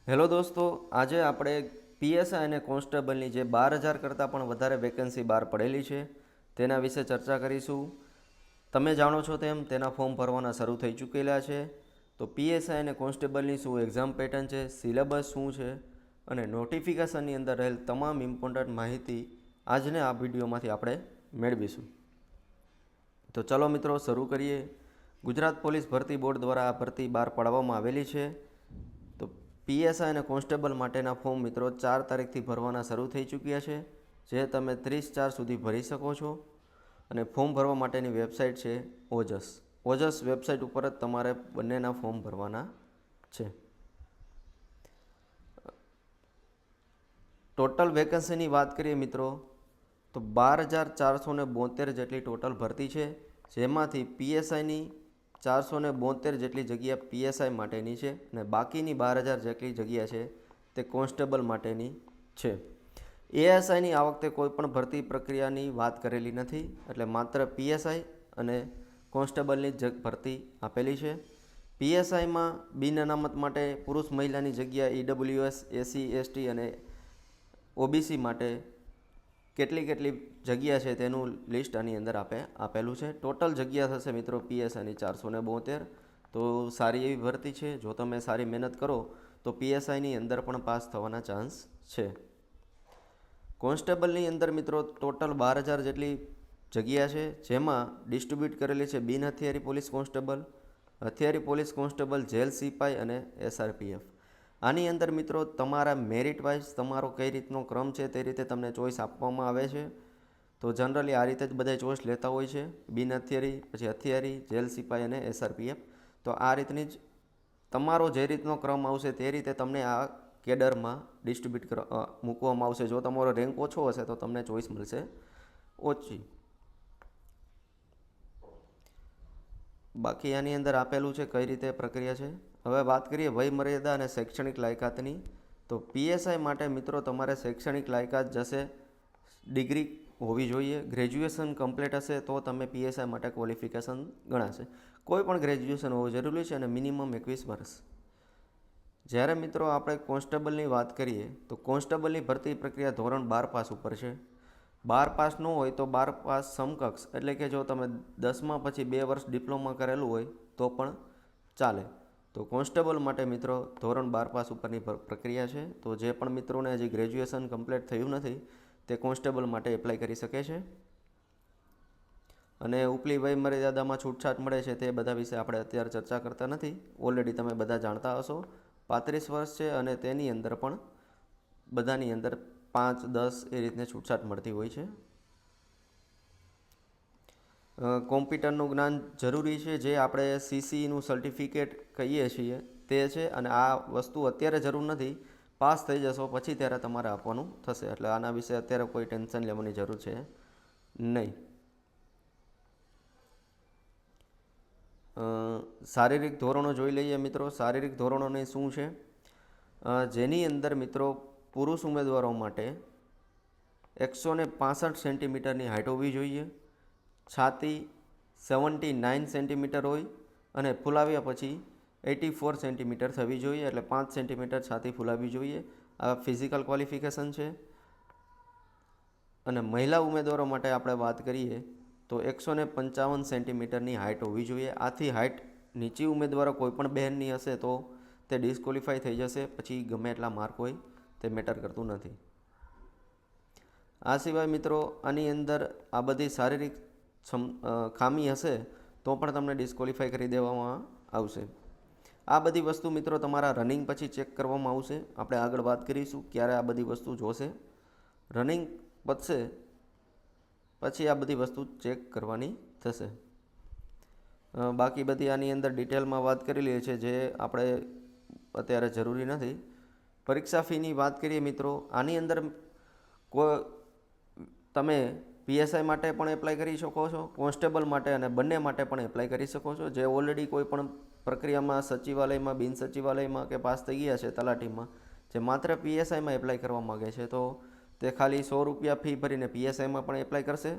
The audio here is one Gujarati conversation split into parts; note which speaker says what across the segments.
Speaker 1: હેલો દોસ્તો, આજે આપણે પીએસઆઈ અને કોન્સ્ટેબલની જે 12,000 કરતાં પણ વધારે વેકેન્સી બહાર પડેલી છે તેના વિશે ચર્ચા કરીશું. તમે જાણો છો તેમ તેના ફોર્મ ભરવાના શરૂ થઈ ચૂકેલા છે. તો પીએસઆઈ અને કોન્સ્ટેબલની શું એક્ઝામ પેટર્ન છે, સિલેબસ શું છે અને નોટિફિકેશનની અંદર રહેલ તમામ ઇમ્પોર્ટન્ટ માહિતી આજને આ વિડીયોમાંથી આપણે મેળવીશું. તો ચલો મિત્રો શરૂ કરીએ. ગુજરાત પોલીસ ભરતી બોર્ડ દ્વારા આ ભરતી બહાર પાડવામાં આવેલી છે. તો પીએસઆઈ અને કોન્સ્ટેબલ માટેના ફોર્મ મિત્રો 4 તારીખથી ભરવાના શરૂ થઈ ચૂક્યા છે, જે તમે 30/4 સુધી ભરી શકો છો. અને ફોર્મ ભરવા માટેની વેબસાઇટ છે ઓજસ વેબસાઇટ ઉપર જ તમારે બંનેના ફોર્મ ભરવાના છે. ટોટલ વેકેન્સીની વાત કરીએ મિત્રો તો 12,472 જેટલી ટોટલ ભરતી છે, જેમાંથી પીએસઆઈની 472 જેટલી જગ્યા પીએસઆઈ માટેની છે અને બાકીની 12,000 જેટલી જગ્યા છે તે કોન્સ્ટેબલ માટેની છે. એએસઆઈની આ વખતે કોઈ પણ ભરતી પ્રક્રિયાની વાત કરેલી નથી, એટલે માત્ર પીએસઆઈ અને કોન્સ્ટેબલની જ ભરતી આપેલી છે. પીએસઆઈમાં બિન અનામત માટે પુરુષ મહિલાની જગ્યા ઈડબ્લ્યુએસ, એસસી, એસટી અને ઓબીસી માટે કેટલી જગ્યા છે તેનું લિસ્ટ આની અંદર આપેલું છે. ટોટલ જગ્યા થશે મિત્રો પીએસઆઈની 472. તો સારી એવી ભરતી છે. જો તમે સારી મહેનત કરો તો પીએસઆઈની અંદર પણ પાસ થવાના ચાન્સ છે. કોન્સ્ટેબલની અંદર મિત્રો ટોટલ 12,000 જેટલી જગ્યા છે, જેમાં ડિસ્ટ્રીબ્યુટ કરેલી છે બિન હથિયારી પોલીસ કોન્સ્ટેબલ, હથિયારી પોલીસ કોન્સ્ટેબલ, જેલ સિપાઈ અને એસઆરપીએફ. આની અંદર મિત્રો તમારા મેરિટ વાઇઝ તમારો કઈ રીતનો ક્રમ છે તે રીતે તમને ચોઈસ આપવામાં આવે છે. તો જનરલી આ રીતે જ બધા ચોઈસ લેતા હોય છે, બિન હથિયારી, પછી હથિયારી, જેલ સિપાઈ અને એસઆરપીએફ. તો આ રીતની જ તમારો જે રીતનો ક્રમ આવશે તે રીતે તમને આ કેડરમાં ડિસ્ટ્રીબ્યુટ મૂકવામાં આવશે. જો તમારો રેન્ક ઓછો હશે તો તમને ચોઈસ મળશે ઓછી. બાકી આની અંદર આપેલું છે કઈ રીતે પ્રક્રિયા છે. હવે વાત કરીએ વય મર્યાદા અને શૈક્ષણિક લાયકાતની. તો પીએસઆઈ માટે મિત્રો તમારે શૈક્ષણિક લાયકાત જશે ડિગ્રી હોવી જોઈએ. ગ્રેજ્યુએશન કમ્પ્લીટ હશે તો તમે પીએસઆઈ માટે ક્વોલિફિકેશન ગણાશે. કોઈ પણ ગ્રેજ્યુએશન હોવું જરૂરી છે અને મિનિમમ 21 વર્ષ. જ્યારે મિત્રો આપણે કોન્સ્ટેબલની વાત કરીએ તો કોન્સ્ટેબલની ભરતી પ્રક્રિયા ધોરણ 12 પાસ ઉપર છે. 12 પાસ ન હોય તો 12 પાસ સમકક્ષ, એટલે કે જો તમે 10મા પછી 2 વર્ષ ડિપ્લોમા કરેલું હોય તો પણ ચાલે. તો કોન્સ્ટેબલ માટે મિત્રો ધોરણ 12 પાસ ઉપરની પ્રક્રિયા છે. તો જે પણ મિત્રોને હજી ગ્રેજ્યુએશન કમ્પ્લીટ થયું નથી તે કોન્સ્ટેબલ માટે એપ્લાય કરી શકે છે. અને ઉપલી વય મર્યાદામાં છૂટછાટ મળે છે તે બધા વિશે આપણે અત્યારે ચર્ચા કરતા નથી, ઓલરેડી તમે બધા જાણતા હશો. 35 વર્ષ છે અને તેની અંદર પણ બધાની અંદર 5, 10 એ રીતને છૂટછાટ મળતી હોય છે. કોમ્પ્યુટરનું જ્ઞાન જરૂરી છે, જે આપણે સીસીનું સર્ટિફિકેટ કહીએ છીએ તે છે. અને આ વસ્તુ અત્યારે જરૂર નથી, પાસ થઈ જશો પછી ત્યારે તમારે આપવાનું થશે, એટલે આના વિશે અત્યારે કોઈ ટેન્શન લેવાની જરૂર છે નહીં. શારીરિક ધોરણો જોઈ લઈએ મિત્રો. શારીરિક ધોરણોની શું છે, જેની અંદર મિત્રો પુરુષ ઉમેદવારો માટે 165 સેન્ટીમીટરની હાઇટ હોવી જોઈએ, છાતી 79 સેન્ટીમીટર હોય અને ફૂલાવ્યા પછી 84 સેન્ટીમીટર થવી જોઈએ, એટલે 5 સેન્ટીમીટર છાતી ફૂલાવવી જોઈએ. આ ફિઝિકલ ક્વોલિફિકેશન છે. અને મહિલા ઉમેદવારો માટે આપણે વાત કરીએ તો 155 સેન્ટીમીટરની હાઇટ હોવી જોઈએ. આથી હાઇટ નીચી ઉમેદવારો કોઈ પણ બહેનની હશે તો તે ડિસ્ક્વોલિફાય થઈ જશે, પછી ગમે એટલા માર્ક હોય તે મેટર કરતું નથી. આ સિવાય મિત્રો આની અંદર આ બધી શારીરિક ખામી હશે તો પણ તમને ડિસ્ક્વોલિફાય કરી દેવામાં આવશે. આ બધી વસ્તુ મિત્રો તમારા રનિંગ પછી ચેક કરવામાં આવશે. આપણે આગળ વાત કરીશું ક્યારે આ બધી વસ્તુ જોશે. રનિંગ પતશે પછી આ બધી વસ્તુ ચેક કરવાની થશે. બાકી બધી આની અંદર ડિટેલમાં વાત કરેલી છે, જે આપણે અત્યારે જરૂરી નથી. પરીક્ષા ફીની વાત કરીએ મિત્રો, આની અંદર તમે પીએસઆઈ માટે પણ એપ્લાય કરી શકો છો, કોન્સ્ટેબલ માટે અને બંને માટે પણ એપ્લાય કરી શકો છો. જે ઓલરેડી કોઈ પણ પ્રક્રિયામાં સચિવાલયમાં, બિન સચિવાલયમાં કે પાસ થઈ ગયા છે તલાટીમાં, જે માત્ર પીએસઆઈમાં એપ્લાય કરવા માગે છે તો તે ખાલી 100 રૂપિયા ફી ભરીને પીએસઆઈમાં પણ એપ્લાય કરશે.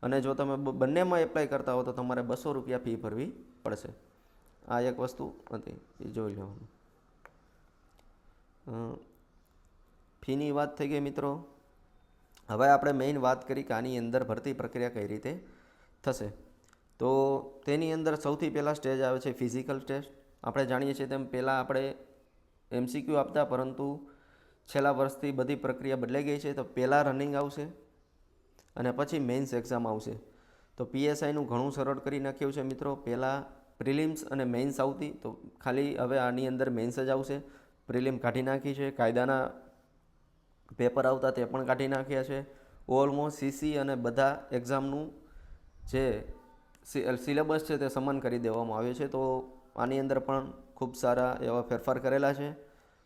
Speaker 1: અને જો તમે બંનેમાં એપ્લાય કરતા હો તો તમારે 200 રૂપિયા ફી ભરવી પડશે. આ એક વસ્તુ હતી, એ જોઈ લેવાનું. ફીની વાત થઈ ગઈ મિત્રો. હવે આપણે મેઇન વાત કરી કે આની અંદર ભરતી પ્રક્રિયા કઈ રીતે થશે. તો તેની અંદર સૌથી પહેલાં સ્ટેજ આવે છે ફિઝિકલ ટેસ્ટ. આપણે જાણીએ છીએ તેમ પહેલાં આપણે MCQ આપતા, પરંતુ છેલ્લા વર્ષથી બધી પ્રક્રિયા બદલાઈ ગઈ છે. તો પહેલાં રનિંગ આવશે અને પછી મેઇન્સ એક્ઝામ આવશે. તો PSIનું ઘણું સરળ કરી નાખ્યું છે મિત્રો. પહેલાં પ્રિલિમ્સ અને મેઇન્સ આવતી, તો ખાલી હવે આની અંદર મેઇન્સ જ આવશે. પ્રિલિમ કાઢી નાખી છે, કાયદાના પેપર આવતા તે પણ કાઢી નાખ્યા છે. ઓલમોસ્ટ CC અને બધા એક્ઝામનું જે સિલેબસ છે તે સમાન કરી દેવામાં આવ્યો છે. તો આની અંદર પણ ખૂબ સારા એવા ફેરફાર કરેલા છે.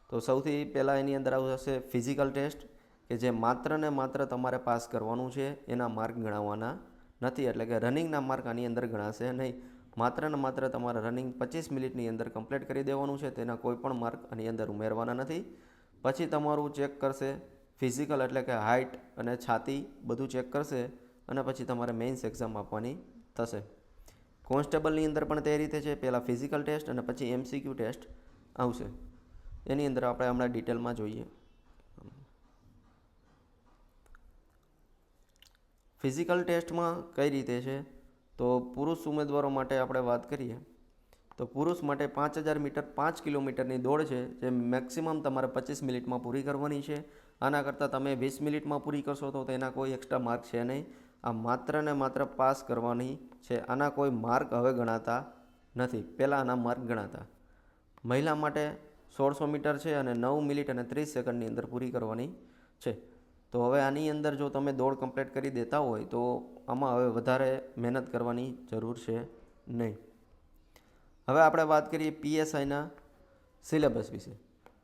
Speaker 1: તો સૌથી પહેલાં એની અંદર આવશે ફિઝિકલ ટેસ્ટ, કે જે માત્ર ને માત્ર તમારે પાસ કરવાનું છે, એના માર્ક ગણાવવાના નથી. એટલે કે રનિંગના માર્ક આની અંદર ગણાશે નહીં. માત્ર ને માત્ર તમારે રનિંગ 25 મિનિટની અંદર કમ્પ્લીટ કરી દેવાનું છે, તેના કોઈ પણ માર્ક આની અંદર ઉમેરવાના નથી. પછી તમારું ચેક કરશે ફિઝિકલ, એટલે કે હાઇટ અને છાતી બધું ચેક કરશે અને પછી તમારે મેઇન્સ એક્ઝામ આપવાની થશે. કોન્સ્ટેબલની અંદર પણ તે રીતે છે, પહેલાં ફિઝિકલ ટેસ્ટ અને પછી MCQ ટેસ્ટ આવશે. એની અંદર આપણે હમણાં ડિટેલમાં જોઈએ. ફિઝિકલ ટેસ્ટમાં કઈ રીતે છે, તો પુરુષ ઉમેદવારો માટે આપણે વાત કરીએ તો પુરુષ માટે 5000 મીટર 5 કિલોમીટરની દોડ છે, જે મેક્સિમમ તમારે 25 મિનિટમાં પૂરી કરવાની છે. આના કરતાં તમે 20 મિનિટમાં પૂરી કરશો તો તેના કોઈ એક્સ્ટ્રા માર્ક છે નહીં. આ માત્ર ને માત્ર પાસ કરવાની છે. આના કોઈ માર્ક હવે ગણાતા નથી, પહેલાં આના માર્ક ગણાતા. મહિલા માટે 1600 મીટર છે અને 9 મિનિટ અને 30 સેકન્ડની અંદર પૂરી કરવાની છે. તો હવે આની અંદર જો તમે દોડ કમ્પ્લીટ કરી દેતા હોય તો આમાં હવે વધારે મહેનત કરવાની જરૂર છે નહીં. હવે આપણે વાત કરીએ PSIના સિલેબસ વિશે.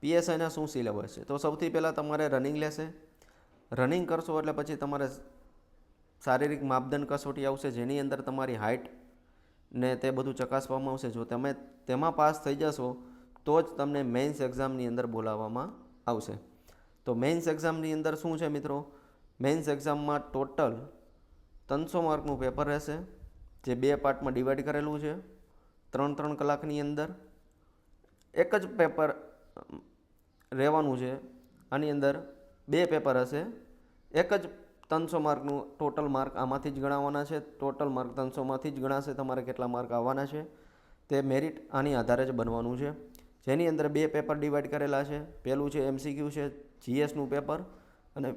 Speaker 1: PSIના શું સિલેબસ છે, તો સૌથી પહેલાં તમારે રનિંગ લેશે. રનિંગ કરશો એટલે પછી તમારે શારીરિક માપદંડ કસોટી આવશે, જેની અંદર તમારી હાઇટ ને તે બધું ચકાસવામાં આવશે. જો તમે તેમાં પાસ થઈ જશો તો જ તમને મેઇન્સ એક્ઝામની અંદર બોલાવવામાં આવશે. તો મેઇન્સ એક્ઝામની અંદર શું છે મિત્રો, મેઇન્સ એક્ઝામમાં ટોટલ 300 માર્કનું પેપર રહેશે, જે 2 પાર્ટમાં ડિવાઈડ કરેલું છે. 3 કલાકની અંદર એક જ પેપર રહેવાનું છે. આની અંદર 2 પેપર હશે. એક જ 300 માર્કનું ટોટલ માર્ક આમાંથી જ ગણાવવાના છે. ટોટલ માર્ક 300માંથી જ ગણાશે. તમારે કેટલા માર્ક આવવાના છે તે મેરિટ આની આધારે જ બનવાનું છે, જેની અંદર 2 પેપર ડિવાઈડ કરેલા છે. પહેલું છે MCQ છે, GSનું પેપર, અને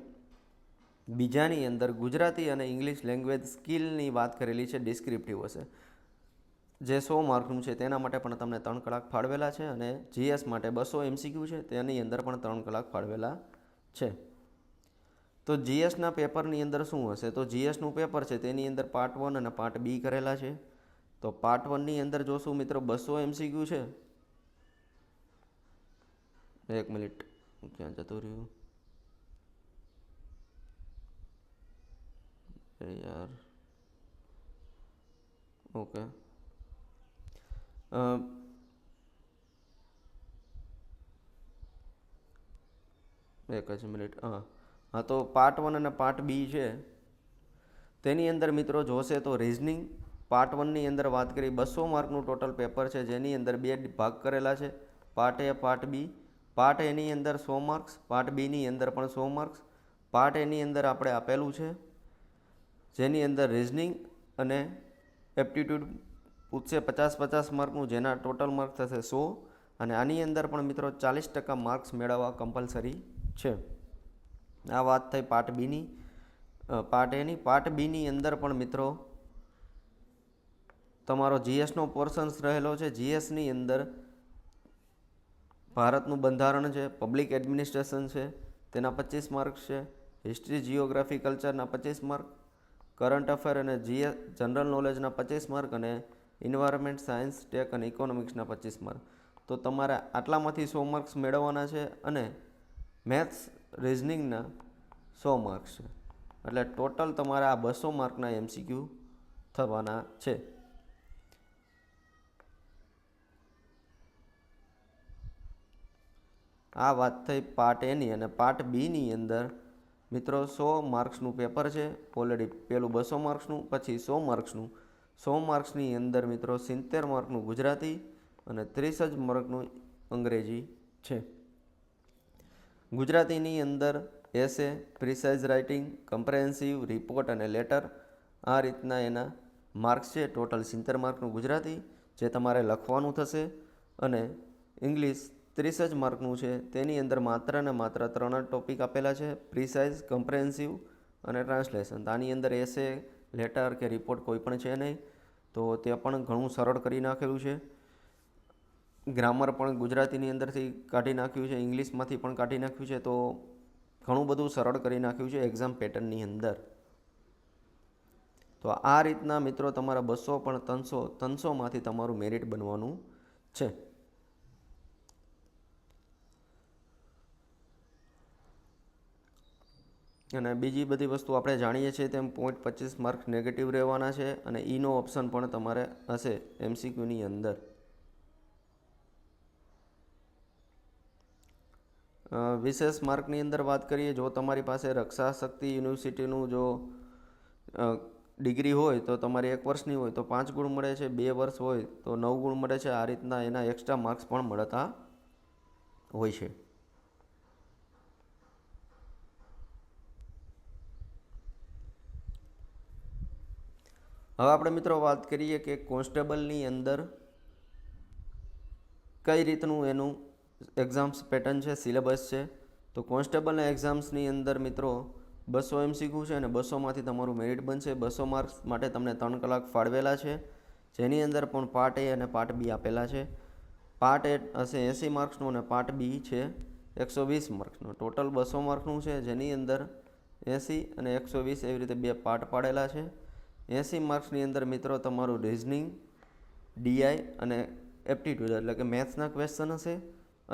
Speaker 1: બીજાની અંદર ગુજરાતી અને ઇંગ્લિશ લેંગ્વેજ સ્કિલની વાત કરેલી છે, ડિસ્ક્રિપ્ટિવ હશે, જે 100 માર્કનું છે. તેના માટે પણ તમને 3 કલાક ફાળવેલા છે. અને GS માટે 200 MCQ છે, તેની અંદર પણ 3 કલાક ફાળવેલા છે. તો GSના પેપરની અંદર શું હશે, તો GSનું પેપર છે તેની અંદર પાર્ટ 1 અને પાર્ટ 2 કરેલા છે. તો પાર્ટ 1ની અંદર જોશું મિત્રો 200 MCQ છે. એક મિનિટ, ક્યાં જતું રહ્યું યાર. ઓકે, એક જ મિનિટ. હા, તો પાર્ટ 1 અને પાર્ટ 2 છે, તેની અંદર મિત્રો જોશે તો રિઝનિંગ પાર્ટ 1ની અંદર વાત કરી 200 માર્કનું ટોટલ પેપર છે, જેની અંદર 2 ભાગ કરેલા છે, part A part B. Part એની અંદર 100 માર્ક્સ, પાર્ટ બીની અંદર પણ 100 માર્ક્સ. પાર્ટ એની અંદર આપણે આપેલું છે, જેની અંદર રિઝનિંગ અને એપ્ટિટ્યૂડ પૂછશે 50-50 માર્કનું, જેના ટોટલ માર્ક થશે 100. અને આની અંદર પણ મિત્રો 40% માર્ક્સ મેળવવા કમ્પલસરી છે. આ વાત થઈ પાર્ટ બીની. પાર્ટ એની. પાર્ટ બીની અંદર પણ મિત્રો તમારો GSનો પોર્શન્સ રહેલો છે. GSની અંદર ભારતનું બંધારણ છે, પબ્લિક એડમિનિસ્ટ્રેશન છે, તેના 25 માર્ક્સ છે. હિસ્ટ્રી, જિયોગ્રાફી, કલ્ચરના 25 માર્ક, કરંટ અફેર અને જનરલ નોલેજના 25 માર્ક, અને એન્વાયરમેન્ટ, સાયન્સ, ટેક અને ઇકોનોમિક્સના 25 માર્ક. તો તમારે આટલામાંથી 100 માર્ક્સ મેળવવાના છે, અને મેથ્સ રિઝનિંગના 100 માર્ક્સ છે. એટલે ટોટલ તમારે આ 200 માર્કના MCQ થવાના છે. આ વાત થઈ પાર્ટ એની. અને પાર્ટ બીની અંદર મિત્રો 100 માર્ક્સનું પેપર છે. ઓલરેડી પહેલું 200 માર્ક્સનું, પછી 100 માર્ક્સનું. 100 માર્ક્સની અંદર મિત્રો 70 માર્કનું ગુજરાતી અને 30 જ માર્કનું અંગ્રેજી છે. ગુજરાતીની અંદર એસે, પ્રિસાઇઝ રાઇટિંગ, કમ્પ્રેહેન્સિવ, રિપોર્ટ અને લેટર, આ રીતના એના માર્ક્સ છે. ટોટલ 70 માર્કનું ગુજરાતી જે તમારે લખવાનું થશે, અને ઇંગ્લિશ 30 જ માર્કનું છે. તેની અંદર માત્ર ને માત્ર 3 જ ટોપિક આપેલા છે, પ્રિસાઇઝ, કમ્પ્રેહેન્સિવ અને ટ્રાન્સલેશન. આની અંદર એસે, લેટર કે રિપોર્ટ કોઈ પણ છે નહીં, તો તે પણ ઘણું સરળ કરી નાખેલું છે. ગ્રામર પણ ગુજરાતીની અંદરથી કાઢી નાખ્યું છે, ઇંગ્લિશમાંથી પણ કાઢી નાખ્યું છે, તો ઘણું બધું સરળ કરી નાખ્યું છે એક્ઝામ પેટર્નની અંદર. તો આ રીતના મિત્રો તમારા 200 પણ 300માંથી તમારું મેરિટ બનવાનું છે. અને બીજી બધી વસ્તુ આપણે જાણીએ છીએ તેમ 0.25 માર્ક નેગેટિવ રહેવાના છે, અને ઈનો ઓપ્શન પણ તમારે હશે MCQની અંદર. વિશેષ માર્કની અંદર વાત કરીએ, જો તમારી પાસે રક્ષા શક્તિ યુનિવર્સિટીનું જો ડિગ્રી હોય તો તમારી 1 વર્ષની હોય તો 5 ગુણ મળે છે, 2 વર્ષ હોય તો 9 ગુણ મળે છે. આ રીતના એના એક્સ્ટ્રા માર્ક્સ પણ મળતા હોય છે. હવે આપણે મિત્રો વાત કરીએ કે કોન્સ્ટેબલની અંદર કઈ રીતનું એનું એક્ઝામ્સ પેટર્ન છે, સિલેબસ છે. તો કોન્સ્ટેબલના એક્ઝામ્સની અંદર મિત્રો 200 MCQ છે, અને 200માંથી તમારું મેરિટ બનશે. 200 માર્ક્સ માટે તમને 3 કલાક ફાળવેલા છે, જેની અંદર પણ પાર્ટ A અને પાર્ટ B આપેલા છે. પાર્ટ A હશે 80 માર્ક્સનું અને પાર્ટ B છે 120 માર્ક્સનું. ટોટલ 200 માર્કનું છે, જેની અંદર 80 અને 120 એવી રીતે 2 પાર્ટ પાડેલા છે. 80 માર્ક્સની અંદર મિત્રો તમારું રિઝનિંગ, DI અને એપ્ટિટ્યૂડ એટલે કે મેથ્સના ક્વેશ્ચન હશે,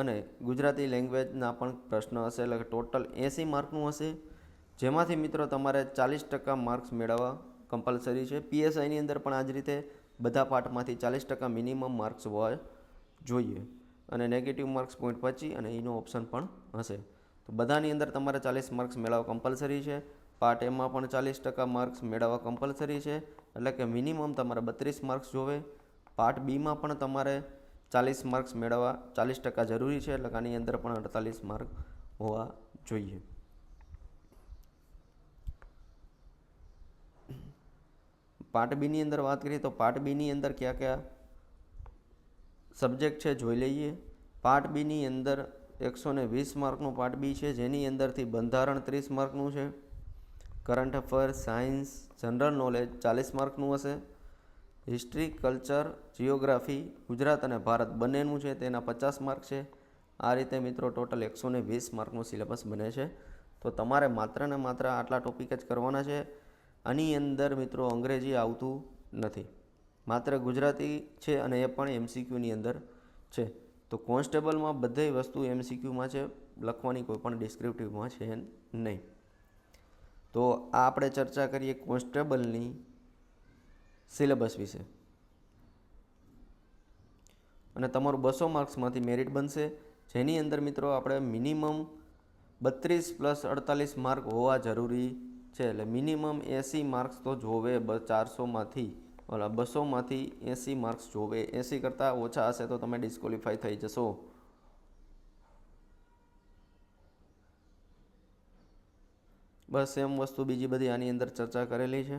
Speaker 1: અને ગુજરાતી લેંગ્વેજના પણ પ્રશ્ન હશે. એટલે કે ટોટલ 80 માર્કનું હશે, જેમાંથી મિત્રો તમારે 40% માર્ક્સ મેળવવા કમ્પલસરી છે. PSIની અંદર પણ આ જ રીતે બધા પાર્ટમાંથી 40% મિનિમમ માર્ક્સ હોવા જોઈએ, અને નેગેટિવ માર્ક્સ 0.25 અને ઈનો ઓપ્શન પણ હશે. તો બધાની અંદર તમારે 40 માર્ક્સ મેળવવા કમ્પલસરી છે. પાર્ટ એમાં પણ 40% માર્ક્સ મેળવવા કમ્પલસરી છે, એટલે કે મિનિમમ તમારે 32 માર્ક્સ જોવે. પાર્ટ બીમાં પણ તમારે 40 માર્ક્સ મેળવવા 40% જરૂરી છે, એટલે કે આની અંદર પણ 48 માર્ક હોવા જોઈએ. પાર્ટ બીની અંદર વાત કરીએ તો પાર્ટ બીની અંદર કયા કયા સબ્જેક્ટ છે જોઈ લઈએ. પાર્ટ બીની અંદર 120 માર્કનું પાર્ટ બી છે, જેની અંદરથી બંધારણ 30 માર્કનું છે, current affair, science, general knowledge 40 માર્કનું હશે, હિસ્ટ્રી, કલ્ચર, જિયોગ્રાફી, ગુજરાત અને ભારત બંનેનું છે તેના 50 માર્ક છે. આ રીતે મિત્રો ટોટલ 120 માર્કનું સિલેબસ બને છે. તો તમારે માત્ર ને માત્ર આટલા ટોપિક જ કરવાના છે. આની અંદર મિત્રો અંગ્રેજી આવતું નથી, માત્ર ગુજરાતી છે, અને એ પણ MCQની અંદર છે. તો કોન્સ્ટેબલમાં બધી વસ્તુ MCQમાં છે, લખવાની કોઈ પણ ડિસ્ક્રિપ્ટિવમાં છે નહીં. તો આ આપણે ચર્ચા કરીએ કોન્સ્ટેબલની સિલેબસ વિશે. અને તમારું 200 માર્ક્સમાંથી મેરિટ બનશે, જેની અંદર મિત્રો આપણે મિનિમમ 32 + 48 માર્ક હોવા જરૂરી છે. એટલે મિનિમમ 80 માર્ક્સ તો જોવે. 200માંથી 80 માર્ક્સ જોવે. 80 કરતાં ઓછા હશે તો તમે ડિસ્ક્વોલિફાય થઈ જશો. બસ સેમ વસ્તુ બીજી બધી આની અંદર ચર્ચા કરેલી છે.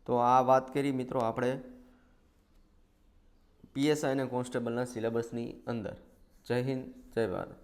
Speaker 1: તો આ વાત કરી મિત્રો આપણે PSI અને કોન્સ્ટેબલના સિલેબસની અંદર. જય હિન્દ, જય ભારત.